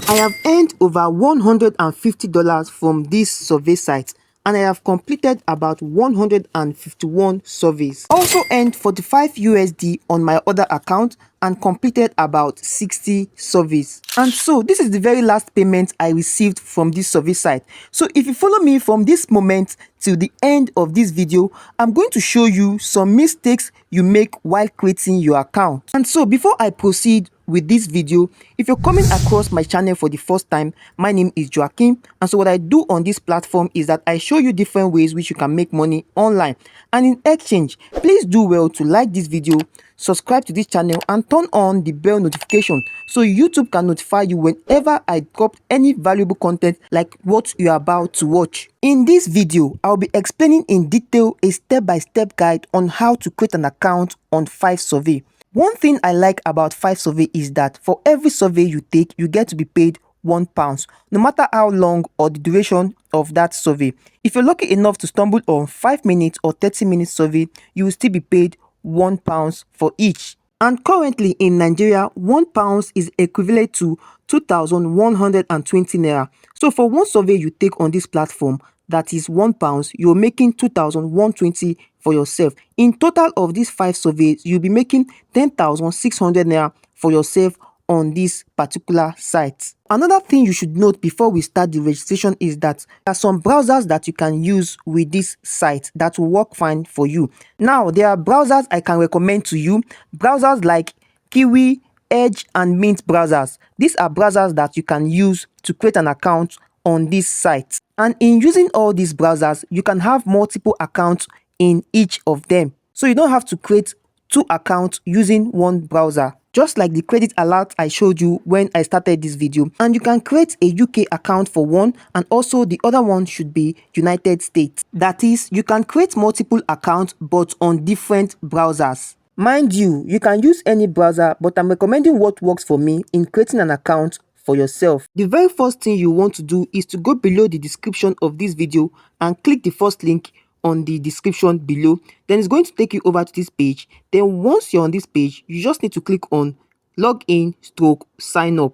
I have earned over $150 from this survey site, and I have completed about 151 surveys. Also earned 45 USD on my other account and completed about 60 surveys. And so this is the very last payment I received from this survey site. So if you follow me from this moment till the end of this video, I'm going to show you some mistakes you make while creating your account. And so before I proceed with this video, if you're coming across my channel for the first time, my name is Joaquin, and so what I do on this platform is that I show you different ways which you can make money online. And in exchange, please do well to like this video, subscribe to this channel, and turn on the bell notification so YouTube can notify you whenever I drop any valuable content like what you are about to watch. In this video, I'll be explaining in detail a step-by-step guide on how to create an account on 5survey. One thing I like about 5survey is that for every survey you take, you get to be paid £1, no matter how long or the duration of that survey. If you're lucky enough to stumble on 5 minutes or 30-minute survey, you will still be paid £1 for each. And currently in Nigeria, £1 is equivalent to 2,120 naira. So for one survey you take on this platform, that is £1, you're making 2,120 for yourself. In total of these 5 surveys, you'll be making 10,600 naira for yourself on this particular site. Another thing you should note before we start the registration is that there are some browsers that you can use with this site that will work fine for you. Now, there are browsers I can recommend to you. Browsers like Kiwi, Edge, and Mint browsers. These are browsers that you can use to create an account on this site. And in using all these browsers, you can have multiple accounts in each of them. So you don't have to create 2 accounts using one browser, just like the credit alert I showed you when I started this video. And you can create a UK account for one, and also the other one should be United States. That is, you can create multiple accounts but on different browsers. Mind you, you can use any browser, but I'm recommending what works for me in creating an account for yourself. The very first thing you want to do is to go below the description of this video and click the first link on the description below. Then it's going to take you over to this page. Then once you're on this page, you just need to click on login stroke sign up.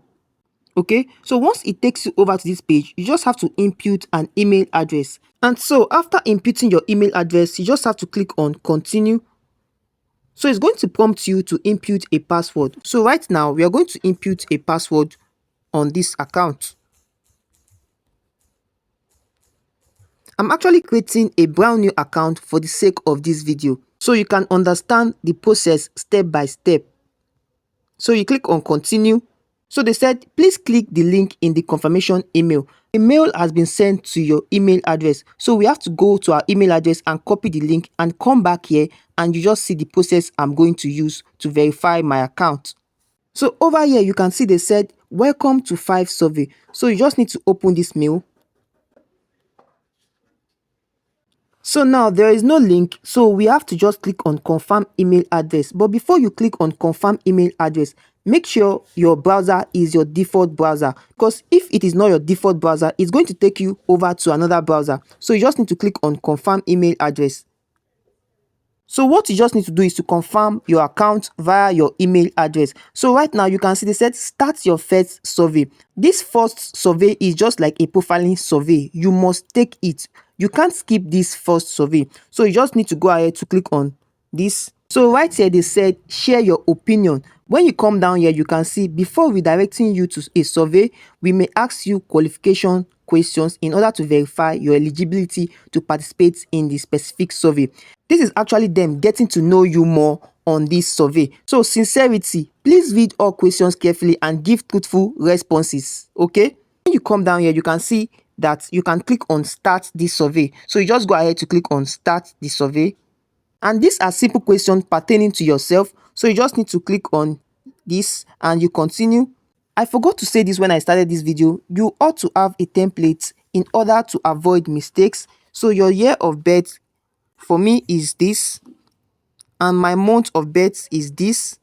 Okay, so once it takes you over to this page, you just have to input an email address. And so after inputting your email address, you just have to click on continue. So it's going to prompt you to input a password. So right now we are going to input a password on this account. I'm actually creating a brand new account for the sake of this video, so you can understand the process step by step. So you click on continue. So they said, please click the link in the confirmation email. A mail has been sent to your email address. So we have to go to our email address and copy the link and come back here, and you just see the process I'm going to use to verify my account. So over here, you can see they said, welcome to 5survey. So you just need to open this mail. So now there is no link, so we have to just click on confirm email address. But before you click on confirm email address, make sure your browser is your default browser, because if it is not your default browser, it's going to take you over to another browser. So you just need to click on confirm email address. So what you just need to do is to confirm your account via your email address. So right now you can see they said start your first survey. This first survey is just like a profiling survey. You must take it. You can't skip this first survey. So you just need to go ahead to click on this. So right here they said share your opinion. When you come down here, you can see before redirecting you to a survey, we may ask you qualification questions in order to verify your eligibility to participate in the specific survey. This is actually them getting to know you more on this survey. So sincerity, please read all questions carefully and give truthful responses. Okay, when you come down here, you can see that you can click on start this survey. So you just go ahead to click on start the survey, and these are simple questions pertaining to yourself. So you just need to click on this and you continue. I forgot to say this when I started this video. You ought to have a template in order to avoid mistakes. So your year of birth for me is this, and my month of birth is this,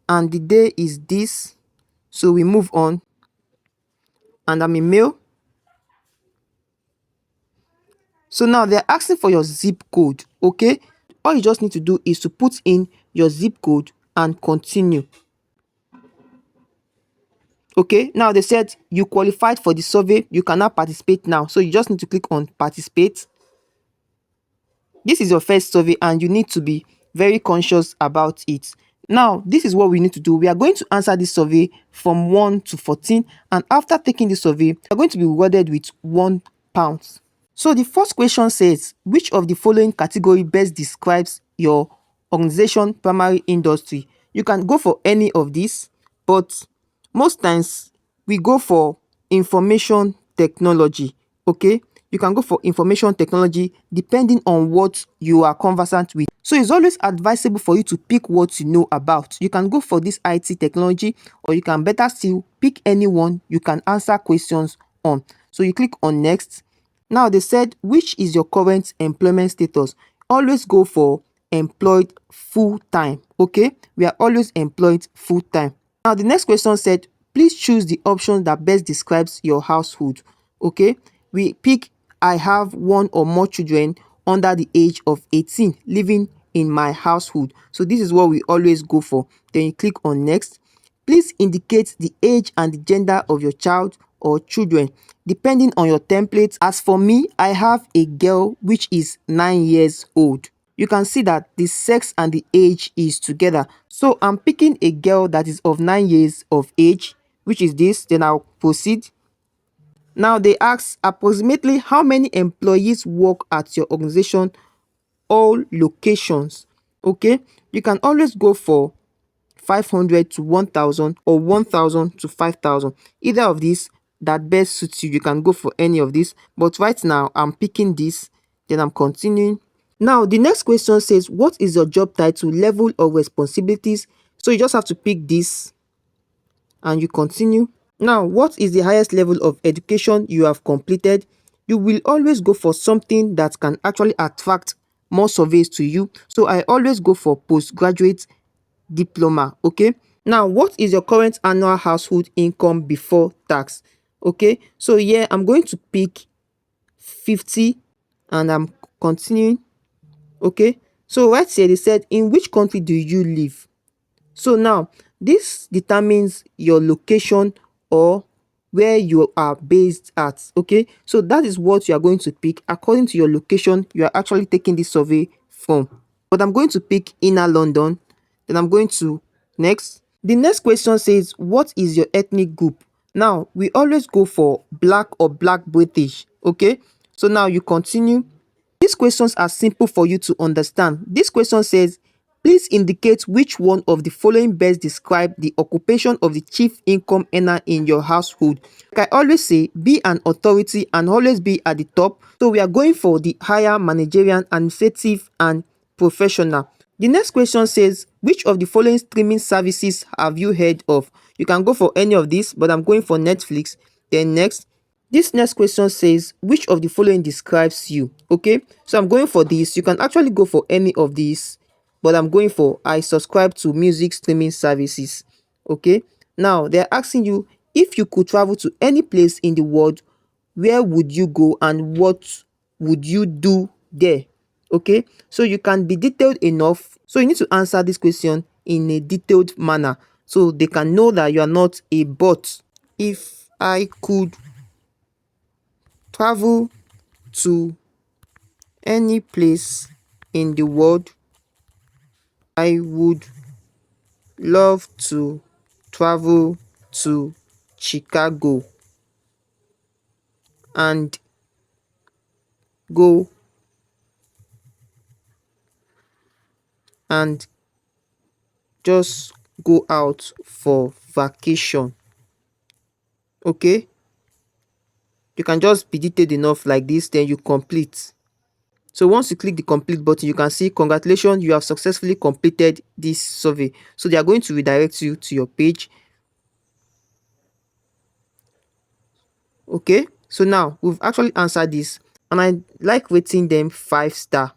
and the day is this. So we move on, and I'm a male. So now they're asking for your zip code. Okay, all you just need to do is to put in your zip code and continue. Okay, now they said you qualified for the survey. You can now participate now. So you just need to click on participate. This is your first survey and you need to be very conscious about it. Now, this is what we need to do. We are going to answer this survey from 1 to 14, and after taking the survey, we are going to be rewarded with £1. So the first question says, which of the following category best describes your organization primary industry? You can go for any of these, but most times we go for information technology. Okay, you can go for information technology depending on what you are conversant with. So it's always advisable for you to pick what you know about. You can go for this IT technology, or you can better still pick anyone you can answer questions on. So you click on next. Now they said, which is your current employment status? Always go for employed full time. Okay, we are always employed full time. Now the next question said, please choose the option that best describes your household. Okay, we pick I have one or more children under the age of 18 living in my household. So this is what we always go for. Then you click on next. Please indicate the age and the gender of your child or children depending on your template. As for me, I have a girl which is 9 years old. You can see that the sex and the age is together. So I'm picking a girl that is of 9 years of age, which is this. Then I'll proceed. Now they ask approximately how many employees work at your organization, all locations. Okay, you can always go for 500 to 1000 or 1000 to 5000. Either of these that best suits you, you can go for any of these, but right now I'm picking this. Then I'm continuing. Now the next question says, what is your job title, level of responsibilities? So you just have to pick this and you continue. Now, what is the highest level of education you have completed? You will always go for something that can actually attract more surveys to you. So I always go for postgraduate diploma. Okay, now what is your current annual household income before tax? Okay, so yeah, I'm going to pick 50 and I'm continuing. Okay, so right here they said, in which country do you live? So now this determines your location or where you are based at. Okay, so that is what you are going to pick according to your location you are actually taking this survey from. But I'm going to pick inner London. Then I'm going to next. The next question says, what is your ethnic group? Now we always go for black or black British. Okay, so now you continue. These questions are simple for you to understand. This question says, please indicate which one of the following best describe the occupation of the chief income earner in your household. Like I always say, be an authority and always be at the top. So we are going for the higher managerial, administrative and professional. The next question says, which of the following streaming services have you heard of? You can go for any of these, but I'm going for Netflix. Then next. This next question says, which of the following describes you? Okay, so I'm going for this. You can actually go for any of these, but I'm going for I subscribe to music streaming services. Okay, now they're asking you, if you could travel to any place in the world, where would you go and what would you do there? Okay, so you can be detailed enough. So you need to answer this question in a detailed manner so they can know that you are not a bot. If I could travel to any place in the world, I would love to travel to Chicago and go and just go out for vacation. Okay, you can just be detailed enough like this, then you complete. So once you click the complete button, you can see congratulations, you have successfully completed this survey. So they are going to redirect you to your page. Okay, so now we've actually answered this and I like rating them 5 star.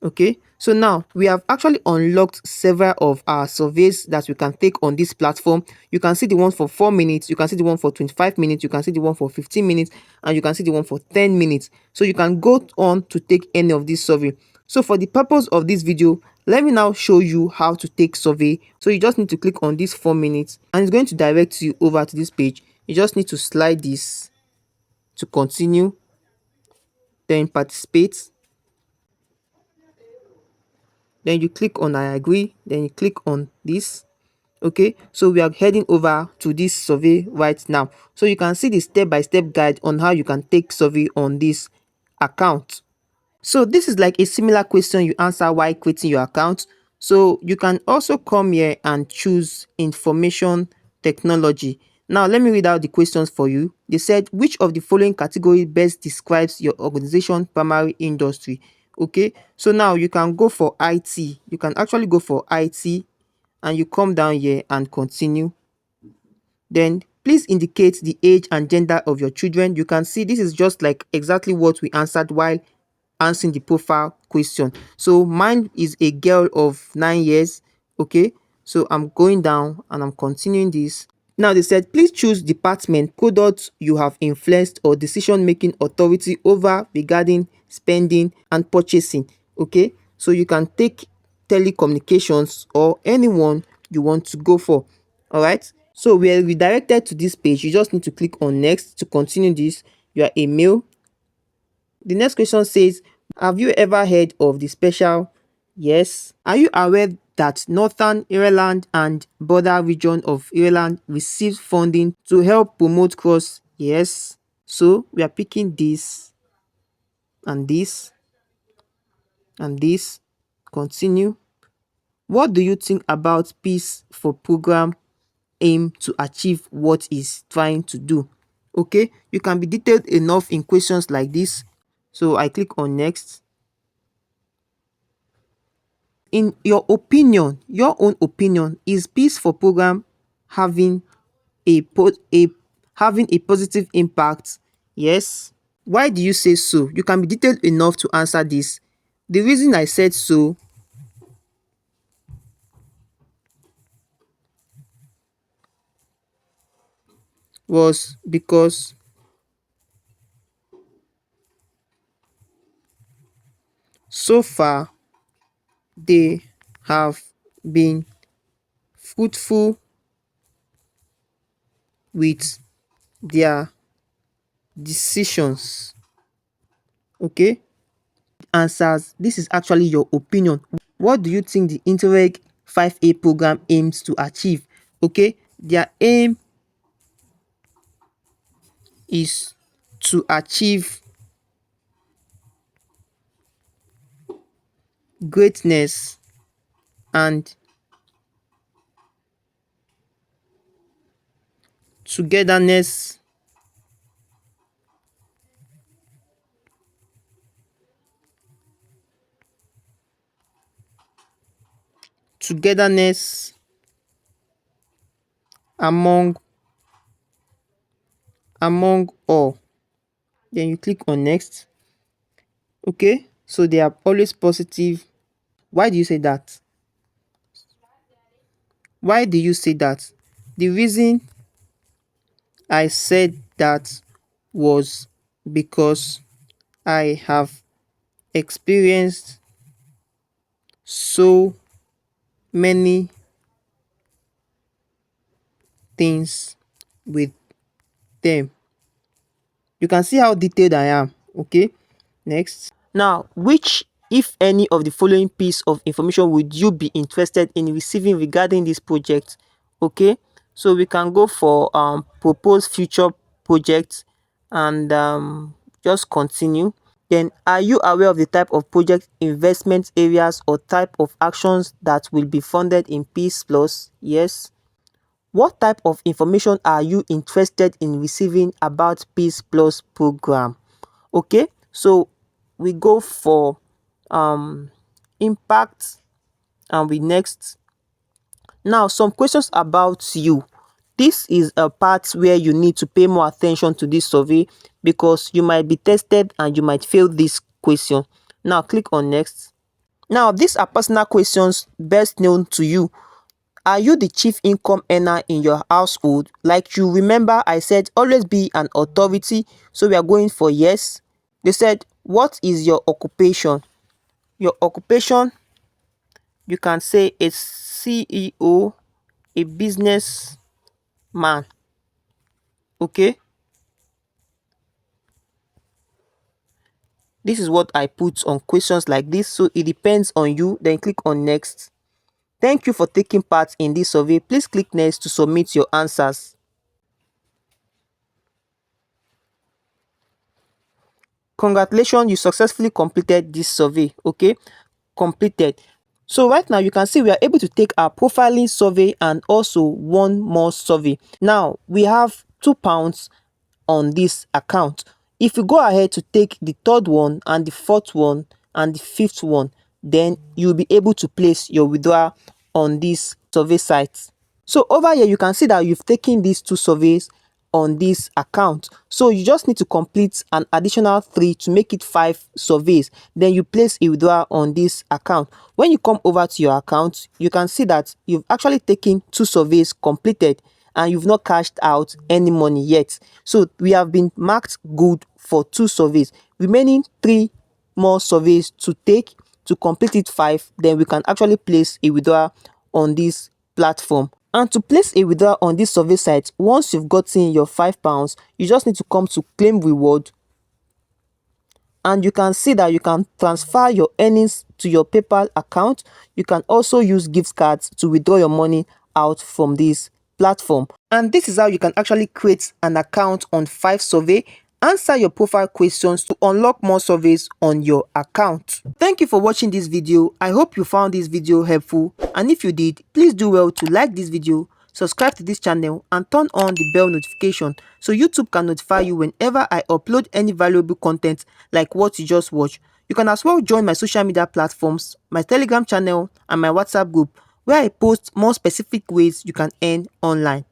Okay, so now we have actually unlocked several of our surveys that we can take on this platform. You can see the one for 4 minutes, you can see the one for 25 minutes, you can see the one for 15 minutes, and you can see the one for 10 minutes. So you can go on to take any of these survey. So for the purpose of this video, let me now show you how to take survey. So you just need to click on this 4 minutes and it's going to direct you over to this page. You just need to slide this to continue, then participate, then you click on I agree, then you click on this. Okay, so we are heading over to this survey right now. So you can see the step-by-step guide on how you can take survey on this account. So this is like a similar question you answer while creating your account. So you can also come here and choose information technology. Now let me read out the questions for you. They said, which of the following category best describes your organization primary industry? Okay, so now you can go for IT. You can actually go for IT and you come down here and continue. Then please indicate the age and gender of your children. You can see this is just like exactly what we answered while answering the profile question. So mine is a girl of 9 years. Okay, so I'm going down and I'm continuing this. Now they said, please choose department product you have influenced or decision making authority over regarding spending and purchasing. Okay, so you can take telecommunications or anyone you want to go for. All right, so we are redirected to this page. You just need to click on next to continue this. You are a male. The next question says, have you ever heard of the special? Yes. Are you aware that Northern Ireland and border region of Ireland received funding to help promote cross? Yes. So we are picking this and this and this. Continue. What do you think about Peace for Program aim to achieve what is trying to do? Okay, you can be detailed enough in questions like this. So I click on next. In your opinion, your own opinion, is Peace for Program having having a positive impact? Yes. Why do you say so? You can be detailed enough to answer this. The reason I said so was because so far they have been fruitful with their decisions. Okay, answers, this is actually your opinion. What do you think the Interreg 5A program aims to achieve? Okay, their aim is to achieve greatness and togetherness, togetherness among all. Then you click on next. Okay, so they are always positive. Why do you say that? Why do you say that? The reason I said that was because I have experienced so many things with them. You can see how detailed I am. Okay, next. Now, which, if any, of the following piece of information would you be interested in receiving regarding this project? Okay, so we can go for proposed future projects and just continue. Then, are you aware of the type of project, investment areas, or type of actions that will be funded in Peace Plus? Yes. What type of information are you interested in receiving about Peace Plus program? Okay, so we go for impact and we next. Now, some questions about you. This is a part where you need to pay more attention to this survey because you might be tested and you might fail this question. Now click on next. Now these are personal questions best known to you. Are you the chief income earner in your household? Like you remember I said always be an authority, so we are going for yes. They said, what is your occupation? your occupation, you can say a CEO, a business man. Okay, this is what I put on questions like this, so it depends on you. Then click on next. Thank you for taking part in this survey. Please click next to submit your answers. Congratulations, you successfully completed this survey. Okay, completed. So right now you can see we are able to take our profiling survey and also one more survey. Now we have £2 on this account. If you go ahead to take the third one and the fourth one and the fifth one, then you'll be able to place your withdrawal on this survey site. So over here you can see that you've taken these two surveys on this account, so you just need to complete an additional 3 to make it 5 surveys. Then you place a withdrawal on this account. When you come over to your account, you can see that you've actually taken 2 surveys completed and you've not cashed out any money yet. So we have been marked good for 2 surveys. Remaining 3 more surveys to take. To complete it 5, then we can actually place a withdrawal on this platform. And to place a withdrawal on this survey site, once you've gotten your £5, you just need to come to claim reward, and you can see that you can transfer your earnings to your PayPal account. You can also use gift cards to withdraw your money out from this platform. And this is how you can actually create an account on 5 Survey, answer your profile questions to unlock more surveys on your account. Thank you for watching this video. I hope you found this video helpful, and if you did, please do well to like this video, subscribe to this channel, and turn on the bell notification so YouTube can notify you whenever I upload any valuable content like what you just watched. You can as well join my social media platforms, my Telegram channel, and my WhatsApp group, where I post more specific ways you can earn online.